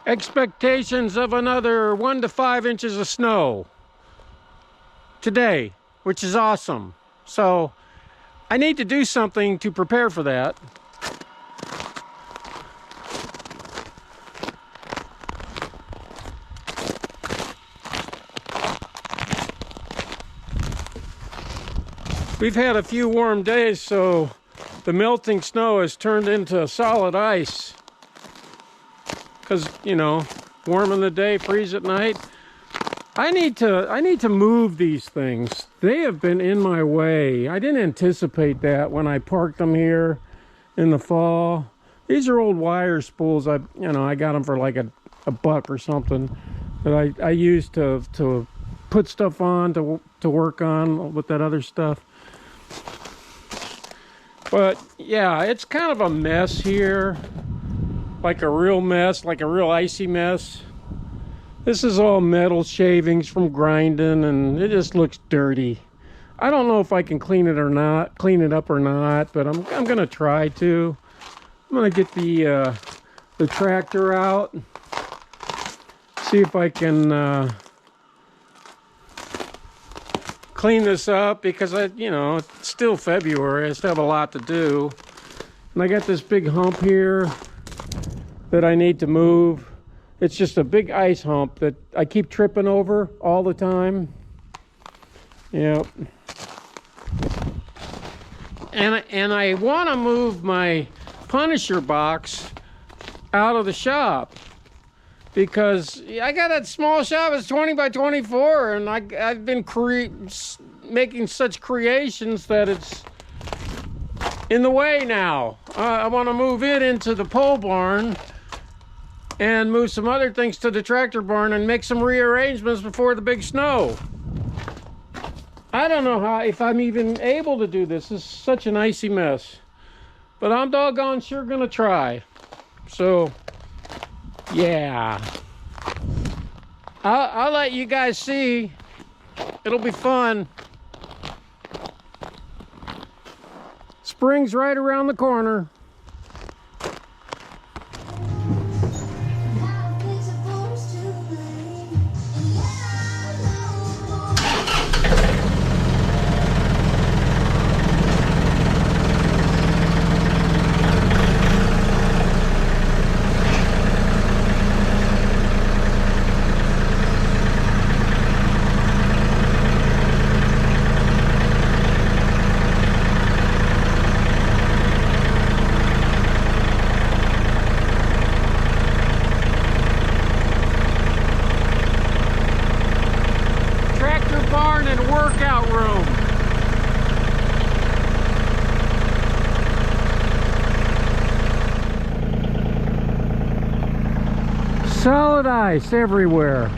Expectations of another 1 to 5 inches of snow today, which is awesome. So I need to do something to prepare for that. We've had a few warm days, so the melting snow has turned into solid ice. Because, you know, warm in the day, freeze at night. I need to move these things. They have been in my way. I didn't anticipate that when I parked them here in the fall. These are old wire spools. I got them for like a buck or something that I used to put stuff on to work on with that other stuff. But yeah, it's kind of a mess here. Like a real mess, like a real icy mess. This is all metal shavings from grinding, and it just looks dirty. I don't know if I can clean it up or not, but I'm gonna try to. I'm gonna get the tractor out, see if I can clean this up, because it's still February. I still have a lot to do, and I got this big hump here that I need to move. It's just a big ice hump that I keep tripping over all the time. Yep. And I want to move my Punisher box out of the shop, because I got that small shop. It's 20 by 24, and I've been making such creations that it's in the way now. I want to move it into the pole barn and move some other things to the tractor barn and make some rearrangements before the big snow. I don't know if I'm even able to do this. This is such an icy mess. But I'm doggone sure gonna try. So, yeah. I'll let you guys see. It'll be fun. Spring's right around the corner. Workout room. Solid ice everywhere.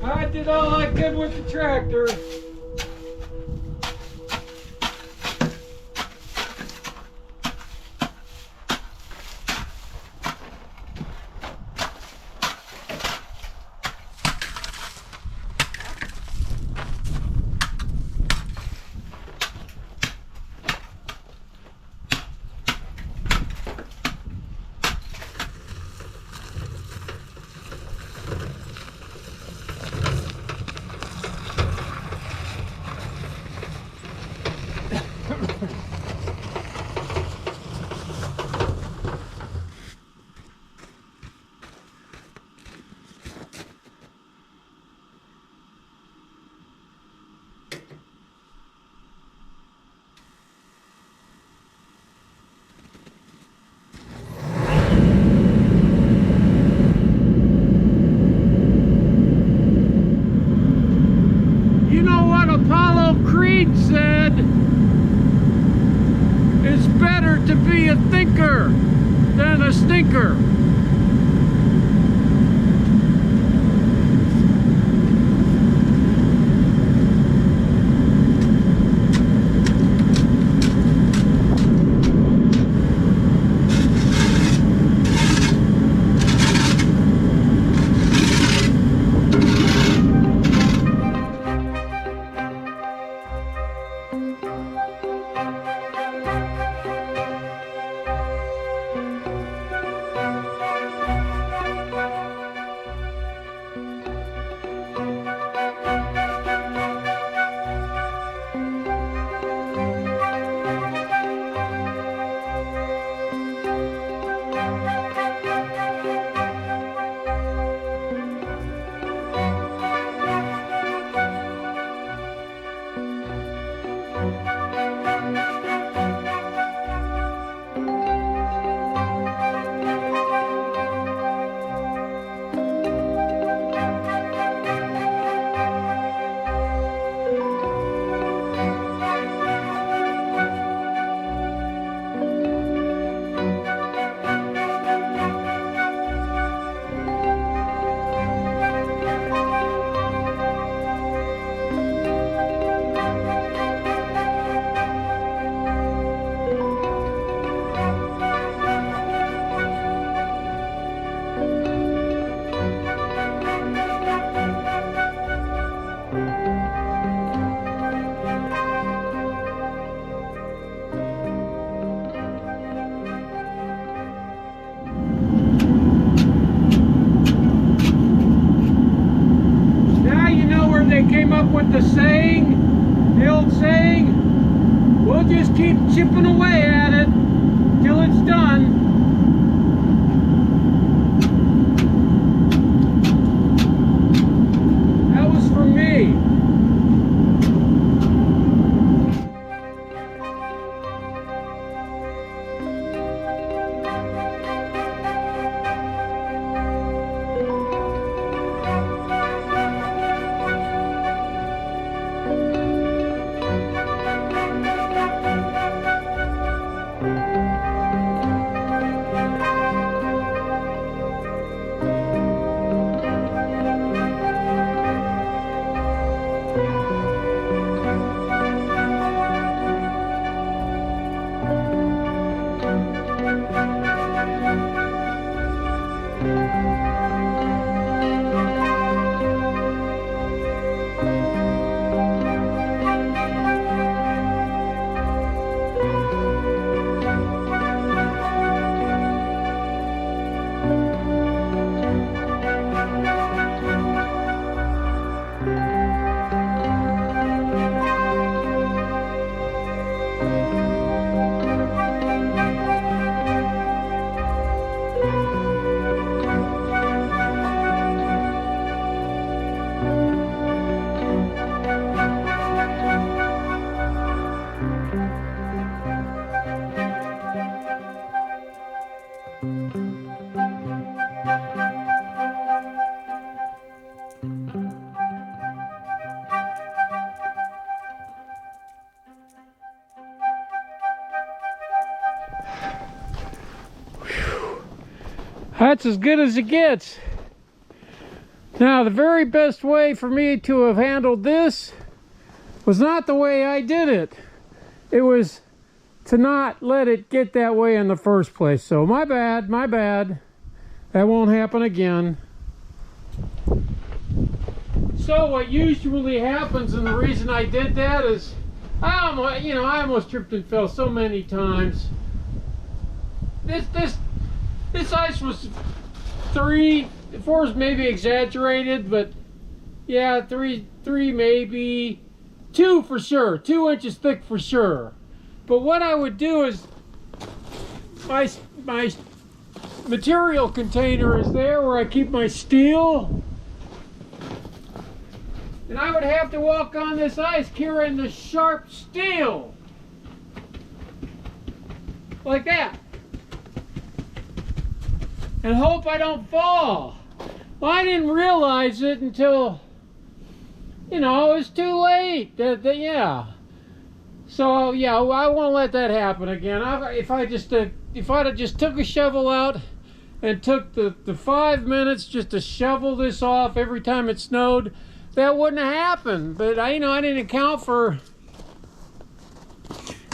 I did all I could with the tractor. Said it's better to be a thinker than a stinker. Came up with the saying, the old saying, we'll just keep chipping away at it till it's done. That was for me. That's as good as it gets. Now, the very best way for me to have handled this was not the way I did it. It was to not let it get that way in the first place. So my bad, my bad. That won't happen again. So what usually happens, and the reason I did that is, I almost tripped and fell so many times. This ice was 4 is maybe exaggerated, but yeah, 3 maybe, 2 for sure, 2 inches thick for sure. But what I would do is, my material container is there where I keep my steel, and I would have to walk on this ice carrying the sharp steel like that and hope I don't fall. Well, I didn't realize it until, it was too late. Yeah. So yeah, I won't let that happen again. If I'd have just took a shovel out and took the 5 minutes just to shovel this off every time it snowed, that wouldn't have happened. But I didn't account for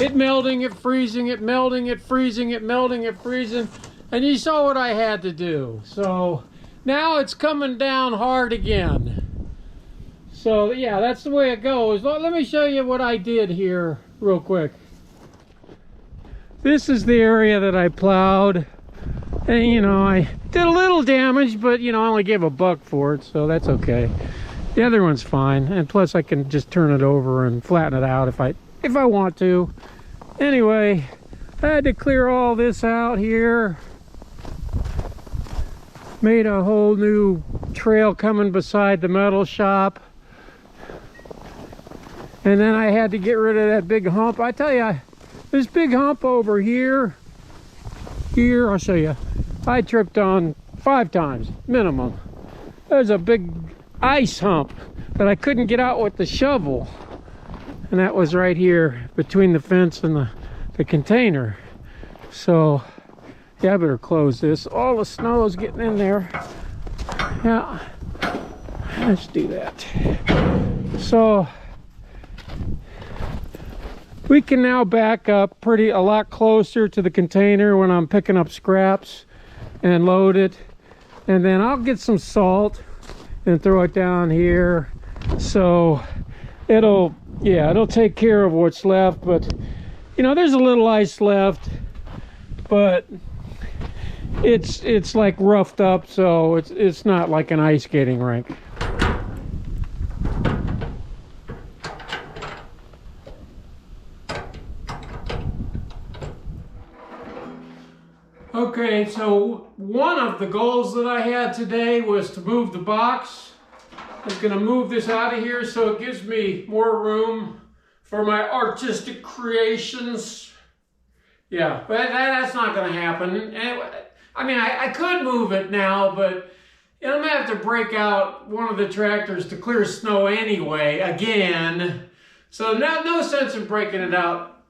it melting, it freezing, it melting, it freezing, it melting, it freezing, and you saw what I had to do. So now it's coming down hard again. So yeah, that's the way it goes. Let me show you what I did here real quick. This is the area that I plowed, and I did a little damage, but I only gave $1 for it, so that's okay. The other one's fine, and plus I can just turn it over and flatten it out if I want to. Anyway, I had to clear all this out here. Made a whole new trail coming beside the metal shop. And then I had to get rid of that big hump. I tell you, this big hump over here, I'll show you. I tripped on 5 times, minimum. There's a big ice hump that I couldn't get out with the shovel. And that was right here between the fence and the container. So, yeah, I better close this. All the snow is getting in there. Yeah, let's do that. So, we can now back up a lot closer to the container when I'm picking up scraps and load it. And then I'll get some salt and throw it down here. So it'll take care of what's left. But there's a little ice left, but it's like roughed up, so it's not like an ice skating rink. Okay, so one of the goals that I had today was to move the box. I'm going to move this out of here so it gives me more room for my artistic creations. Yeah, but that's not going to happen. And I could move it now, but I'm going to have to break out one of the tractors to clear snow anyway, again. So no sense in breaking it out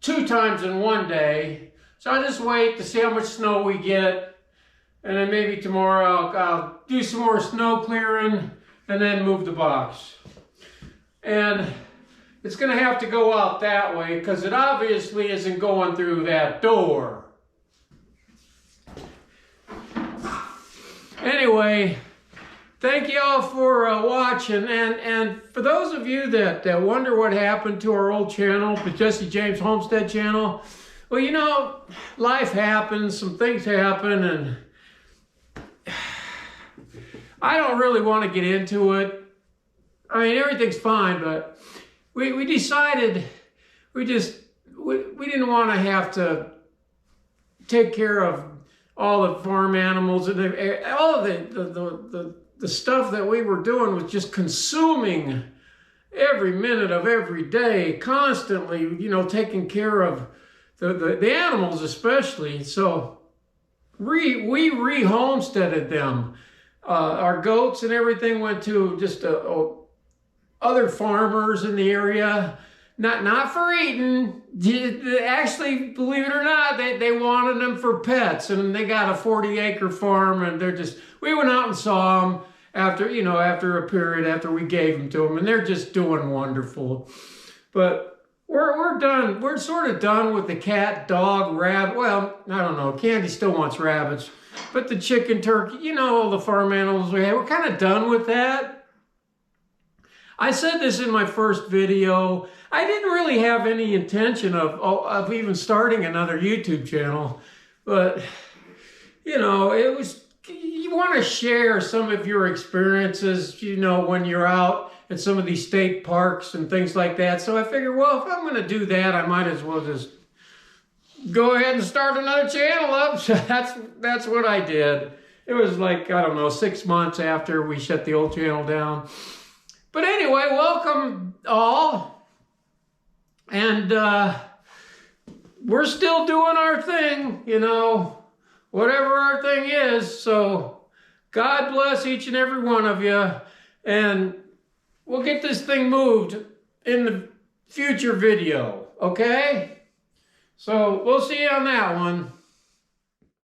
2 times in one day. So I'll just wait to see how much snow we get, and then maybe tomorrow I'll do some more snow clearing and then move the box. And it's going to have to go out that way because it obviously isn't going through that door. Anyway, thank you all for watching, and for those of you that wonder what happened to our old channel, the Jesse James Homestead channel, well, life happens, some things happen, and I don't really want to get into it. Everything's fine, but we decided we didn't want to have to take care of all the farm animals, and all of the stuff that we were doing was just consuming every minute of every day, constantly, taking care of the animals especially. So we re-homesteaded them. Our goats and everything went to just other farmers in the area. Not for eating. Actually, believe it or not, they wanted them for pets, and they got a 40-acre farm, and we went out and saw them, after, you know, after a period, after we gave them to them, and they're just doing wonderful. But we're done. We're sort of done with the cat, dog, rabbit. Well, I don't know. Candy still wants rabbits. But the chicken, turkey, you know, all the farm animals we have, we're kind of done with that. I said this in my first video. I didn't really have any intention of even starting another YouTube channel. But, you know, it was, you want to share some of your experiences, you know, when you're out at some of these state parks and things like that. So I figured, well, if I'm going to do that, I might as well just go ahead and start another channel up. So that's what I did. It was like, I don't know, 6 months after we shut the old channel down. But anyway, welcome all. And we're still doing our thing, you know, whatever our thing is. So God bless each and every one of you. And we'll get this thing moved in the future video, okay? So we'll see you on that one.